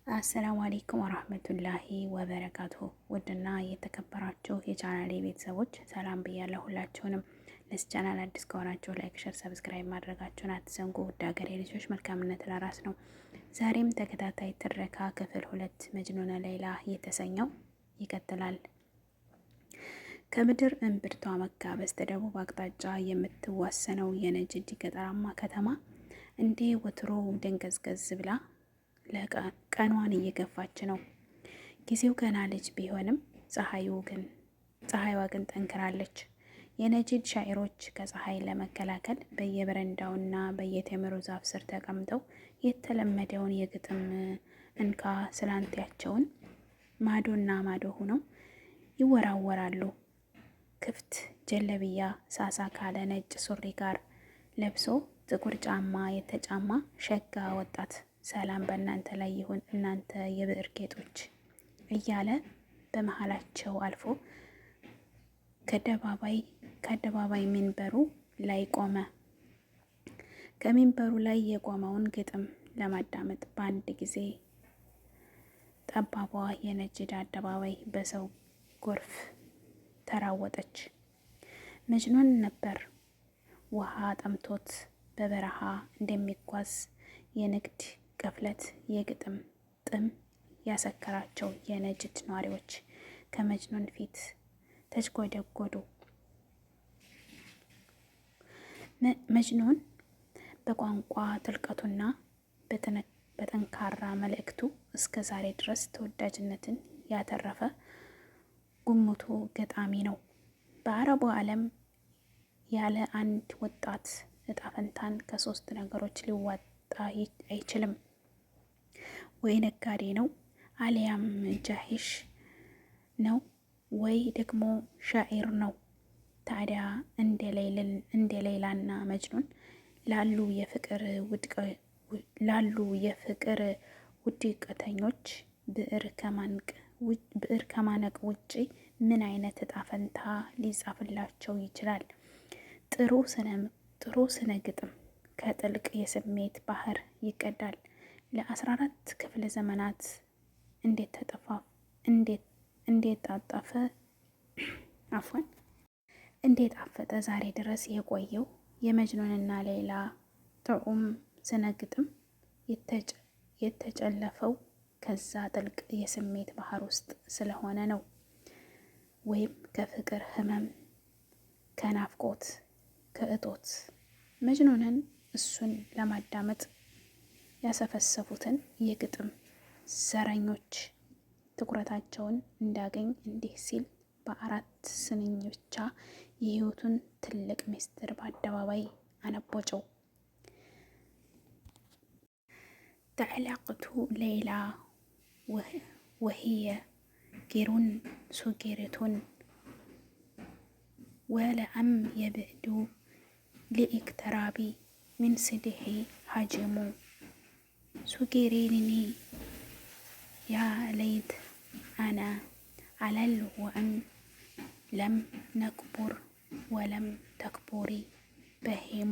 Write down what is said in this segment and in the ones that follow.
አሰላሙ አለይኩም ወራህመቱላሂ ወበረካቱሁ። ውድና የተከበራችሁ የቻናሌ ቤተሰቦች ሰላም ብያለሁ ሁላችሁንም። ለዚህ ቻናል አዲስ ከሆናችሁ ላይክ፣ ሸር፣ ሰብስክራይብ ማድረጋችሁን አትዘንጉ። ውድ ሀገሬ ልጆች መልካምነት ለራስ ነው። ዛሬም ተከታታይ ትረካ ክፍል 2 መጅኑነ ሌይላ የተሰኘው ይቀጥላል። ከምድር እምብርቷ መካ በስተደቡብ አቅጣጫ የምትዋሰነው የነጅድ ገጠራማ ከተማ እንዴ ወትሮ ደንገዝገዝ ብላ ቀኗን እየገፋች ነው። ጊዜው ገና ልጅ ቢሆንም ፀሐይዋ ግን ጠንክራለች። የነጂድ ሻዒሮች ከፀሐይ ለመከላከል በየበረንዳውና በየቴምሩ ዛፍ ስር ተቀምጠው የተለመደውን የግጥም እንካ ስላንቲያቸውን ማዶና ማዶ ሆነው ይወራወራሉ። ክፍት ጀለብያ ሳሳ ካለ ነጭ ሱሪ ጋር ለብሶ ጥቁር ጫማ የተጫማ ሸጋ ወጣት ሰላም በእናንተ ላይ ይሁን እናንተ የብዕር ጌጦች እያለ በመሃላቸው አልፎ ከአደባባይ ሚንበሩ ላይ ቆመ። ከሚንበሩ ላይ የቆመውን ግጥም ለማዳመጥ በአንድ ጊዜ ጠባቧ የነጅድ አደባባይ በሰው ጎርፍ ተራወጠች። መጅኑን ነበር። ውሃ ጠምቶት በበረሃ እንደሚጓዝ የንግድ ቅፍለት የግጥም ጥም ያሰከራቸው የነጅድ ነዋሪዎች ከመጅኑን ፊት ተጅጎደጎዱ። መጅኑን በቋንቋ ጥልቀቱና በጠንካራ መልእክቱ እስከ ዛሬ ድረስ ተወዳጅነትን ያተረፈ ጉሙቱ ገጣሚ ነው። በአረቡ ዓለም ያለ አንድ ወጣት እጣ ፈንታን ከሶስት ነገሮች ሊዋጣ አይችልም። ወይ ነጋዴ ነው፣ አሊያም ጃሂሽ ነው፣ ወይ ደግሞ ሻዒር ነው። ታዲያ እንደ ሌይላና መጅኑን ላሉ የፍቅር ውድቀተኞች ብዕር ከማነቅ ውጪ ምን አይነት እጣ ፈንታ ሊጻፍላቸው ይችላል? ጥሩ ስነ ግጥም ከጥልቅ የስሜት ባህር ይቀዳል። ለ14 ክፍለ ዘመናት እንዴት ጣፈጠ ዛሬ ድረስ የቆየው የመጅኑንና ሌይላ ጥዑም ስነ ግጥም የተጨለፈው ከዛ ጥልቅ የስሜት ባህር ውስጥ ስለሆነ ነው። ወይም ከፍቅር ህመም፣ ከናፍቆት፣ ከእጦት መጅኑንን እሱን ለማዳመጥ ያሰፈሰፉትን የግጥም ዘረኞች ትኩረታቸውን እንዳገኝ እንዲህ ሲል በ4 ስንኝ ብቻ የህይወቱን ትልቅ ምስጢር በአደባባይ አነቦጨው። ተዕላቅቱ ሌይላ ወህየ ጌሩን ሱጌርቱን ወለአም የብዕዱ ሊእክተራቢ ምን ስድሒ ሀጅሙ ሱጌሬንኒ ያ ለይት አና አለል ወአን ለም ነክቡር ወለም ተክቡሪ በሄሙ።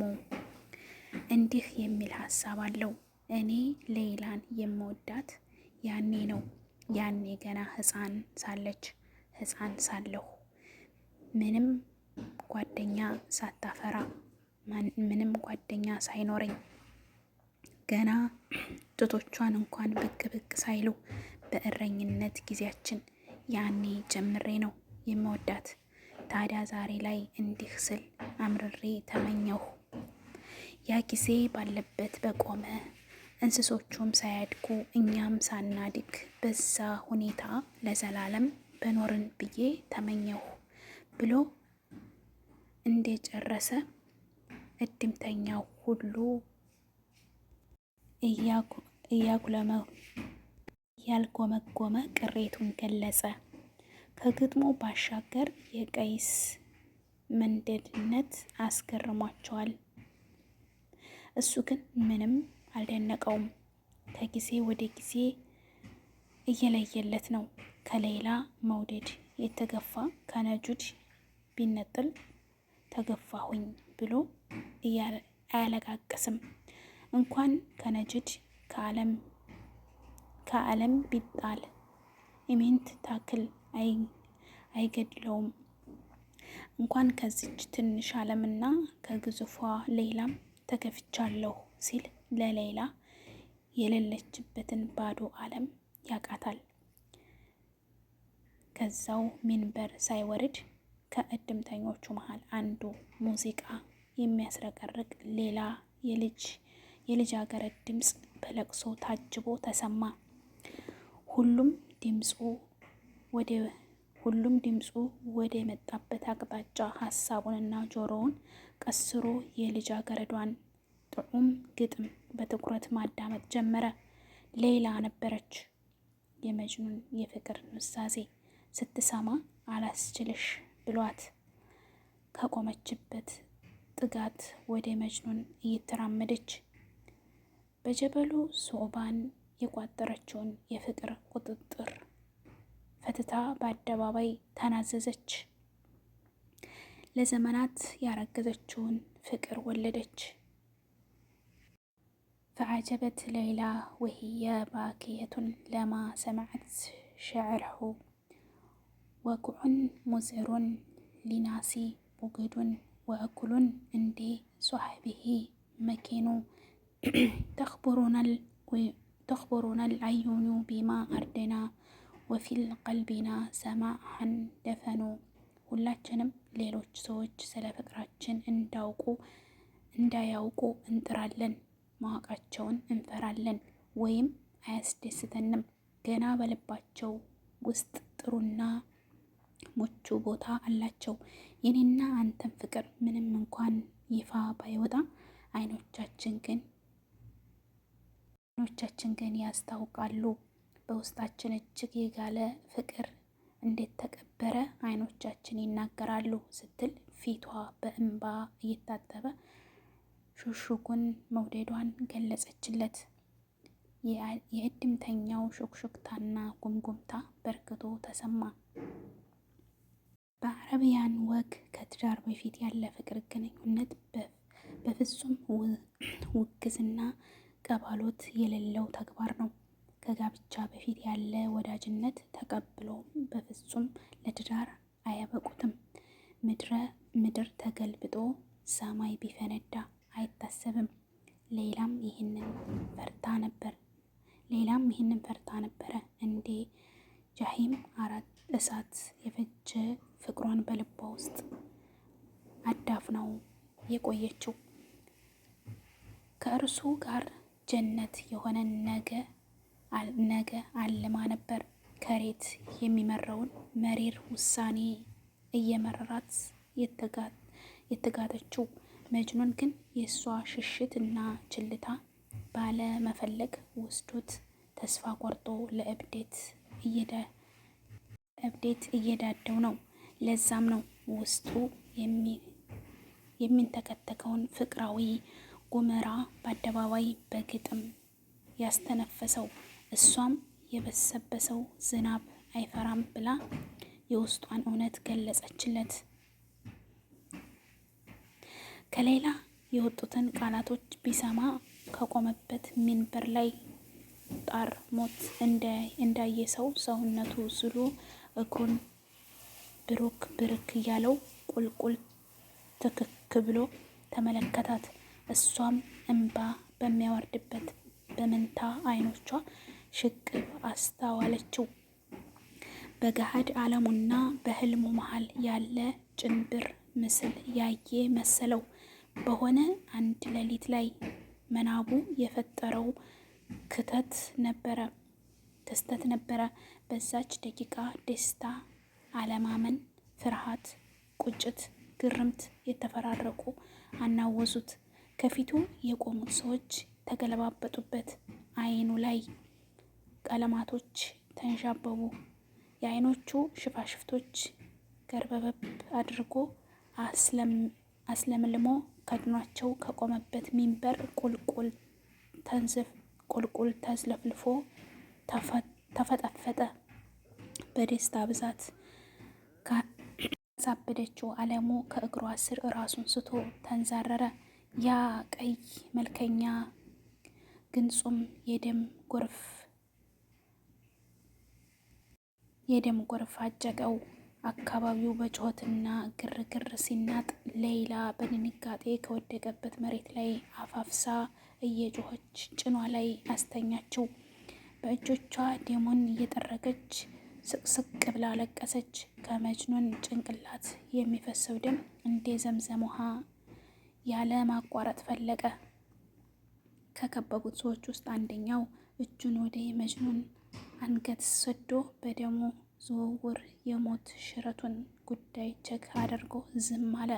እንዲህ የሚል ሀሳብ አለው። እኔ ሌይላን የምወዳት ያኔ ነው። ያኔ ገና ህፃን ሳለሁ ምንም ጓደኛ ሳታፈራ ምንም ጓደኛ ሳይኖረኝ ገና ጡቶቿን እንኳን ብቅ ብቅ ሳይሉ በእረኝነት ጊዜያችን ያኔ ጀምሬ ነው የምወዳት። ታዲያ ዛሬ ላይ እንዲህ ስል አምርሬ ተመኘሁ። ያ ጊዜ ባለበት በቆመ እንስሶቹም ሳያድጉ እኛም ሳናድግ በዛ ሁኔታ ለዘላለም በኖርን ብዬ ተመኘሁ ብሎ እንደጨረሰ እድምተኛው ሁሉ እያልጎመጎመ ቅሬቱን ገለጸ። ከግጥሙ ባሻገር የቀይስ መንደድነት አስገርሟቸዋል። እሱ ግን ምንም አልደነቀውም። ከጊዜ ወደ ጊዜ እየለየለት ነው። ከሌይላ መውደድ የተገፋ ከነጁድ ቢነጥል ተገፋሁኝ ብሎ አያለቃቅስም። እንኳን ከነጅድ ከዓለም ቢጣል ኢሜንት ታክል አይገድለውም። እንኳን ከዚች ትንሽ ዓለምና ከግዙፏ ሌላም ተከፍቻለሁ ሲል ለሌላ የሌለችበትን ባዶ ዓለም ያቃታል። ከዛው ሚንበር ሳይወርድ ከእድምተኞቹ መሃል አንዱ ሙዚቃ የሚያስረቀርቅ ሌላ የልጃገረድ ድምፅ በለቅሶ ታጅቦ ተሰማ። ሁሉም ድምፁ ወደ መጣበት አቅጣጫ ሀሳቡንና ጆሮውን ቀስሮ የልጃገረዷን ጥዑም ግጥም በትኩረት ማዳመጥ ጀመረ። ሌላ ነበረች። የመጅኑን የፍቅር ኑዛዜ ስትሰማ አላስችልሽ ብሏት ከቆመችበት ጥጋት ወደ መጅኑን እየተራመደች በጀበሉ ሶባን የቋጠረችውን የፍቅር ቁጥጥር ፈትታ በአደባባይ ተናዘዘች። ለዘመናት ያረገዘችውን ፍቅር ወለደች። فعجبت ليلى وهي باكية لما سمعت شعره وقع مزعر لناس بغد وأكل عند صحبه مكين تخبرنا العيون بما أردنا وفي القلبنا سماعا دفنوا ሁላችንም ሌሎች ሰዎች ስለ ፍቅራችን እንዳያውቁ እንጥራለን። ማወቃቸውን እንፈራለን ወይም አያስደስተንም። ገና በልባቸው ውስጥ ጥሩና ምቹ ቦታ አላቸው። የኔና አንተን ፍቅር ምንም እንኳን ይፋ ባይወጣ አይኖቻችን ግን ያስታውቃሉ። በውስጣችን እጅግ የጋለ ፍቅር እንዴት ተቀበረ አይኖቻችን ይናገራሉ ስትል ፊቷ በእንባ እየታጠበ ሹክሹክን መውደዷን ገለጸችለት። የእድምተኛው ሹክሹክታና ጉምጉምታ በርክቶ ተሰማ። በአረቢያን ወግ ከትዳር በፊት ያለ ፍቅር ግንኙነት በፍጹም ውግዝና ቀባሎት የሌለው ተግባር ነው። ከጋብቻ በፊት ያለ ወዳጅነት ተቀብሎም በፍጹም ለትዳር አያበቁትም። ምድር ተገልብጦ ሰማይ ቢፈነዳ አይታሰብም። ሌላም ይህንን ፈርታ ነበረ እንዴ ጃሂም አራት እሳት የፈጀ ፍቅሯን በልቧ ውስጥ አዳፍናው የቆየችው። ከእርሱ ጋር ጀነት የሆነ ነገ አልማ ነበር። ከሬት የሚመራውን መሪር ውሳኔ እየመረራት የተጋተችው መጅኑን ግን የእሷ ሽሽት እና ችልታ ባለመፈለግ ወስዶት ተስፋ ቆርጦ ለእብዴት እየዳደው ነው። ለዛም ነው ውስጡ የሚንተከተከውን ፍቅራዊ ጉመራ በአደባባይ በግጥም ያስተነፈሰው። እሷም የበሰበሰው ዝናብ አይፈራም ብላ የውስጧን እውነት ገለጸችለት። ከሌላ የወጡትን ቃላቶች ቢሰማ ከቆመበት ሚንበር ላይ ጣር ሞት እንዳየ ሰው ሰውነቱ ዝሎ እግሩን ብርክ እያለው ቁልቁል ትክክ ብሎ ተመለከታት። እሷም እንባ በሚያወርድበት በመንታ አይኖቿ ሽቅብ አስተዋለችው። በገሃድ ዓለሙና በህልሙ መሃል ያለ ጭንብር ምስል ያየ መሰለው። በሆነ አንድ ሌሊት ላይ መናቡ የፈጠረው ክስተት ነበረ። በዛች ደቂቃ ደስታ፣ አለማመን፣ ፍርሃት፣ ቁጭት፣ ግርምት የተፈራረቁ አናወዙት። ከፊቱ የቆሙት ሰዎች ተገለባበጡበት። አይኑ ላይ ቀለማቶች ተንዣበቡ። የአይኖቹ ሽፋሽፍቶች ገርበበብ አድርጎ አስለምልሞ ከድኗቸው ከቆመበት ሚንበር ቁልቁል ተዝለፍልፎ ተፈጠፈጠ። በደስታ ብዛት ካሳበደችው አለሙ ከእግሯ ስር ራሱን ስቶ ተንዛረረ። ያ ቀይ መልከኛ ግንጹም የደም ጎርፍ የደም ጎርፍ አጨቀው። አካባቢው በጩኸትና ግርግር ሲናጥ ሌይላ በድንጋጤ ከወደቀበት መሬት ላይ አፋፍሳ እየጮኸች ጭኗ ላይ አስተኛችው። በእጆቿ ደሙን እየጠረገች ስቅስቅ ብላ ለቀሰች። ከመጅኑን ጭንቅላት የሚፈሰው ደም እንደ ዘምዘም ውሃ ያለ ማቋረጥ ፈለቀ። ከከበቡት ሰዎች ውስጥ አንደኛው እጁን ወደ መጅኑን አንገት ሰዶ በደሙ ዝውውር የሞት ሽረቱን ጉዳይ ቸክ አድርጎ ዝም አለ።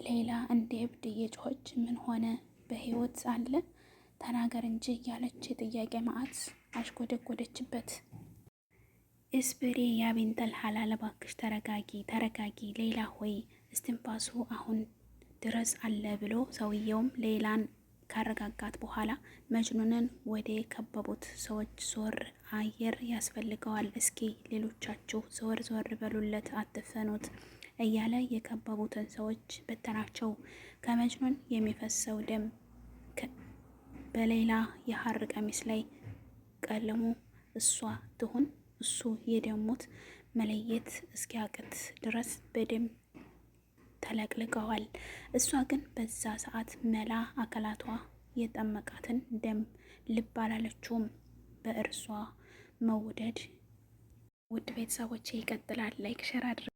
ሌይላ እንደ እብድ እየጮኸች ምን ሆነ? በህይወት አለ? ተናገር እንጂ ያለች የጥያቄ መዓት አሽጎደጎደችበት። እስብሪ ያ ቢንተል ሐላል እባክሽ ተረጋጊ ሌይላ ሆይ እስትንፋሱ አሁን ድረስ አለ ብሎ ሰውየውም ሌይላን ካረጋጋት በኋላ መጅኑንን ወደ ከበቡት ሰዎች ዞር አየር ያስፈልገዋል፣ እስኪ ሌሎቻችሁ ዞር በሉለት፣ አትፈኑት እያለ የከበቡትን ሰዎች በተናቸው። ከመጅኑን የሚፈሰው ደም በሌይላ የሐር ቀሚስ ላይ ቀለሙ እሷ ትሁን እሱ የደሙት መለየት እስኪያቅት ድረስ በደም ተለቅልቀዋል። እሷ ግን በዛ ሰዓት መላ አካላቷ የጠመቃትን ደም ልብ አላለችውም። በእርሷ መውደድ ውድ ቤተሰቦቼ ይቀጥላል። ላይክ ሸር አድርጉ።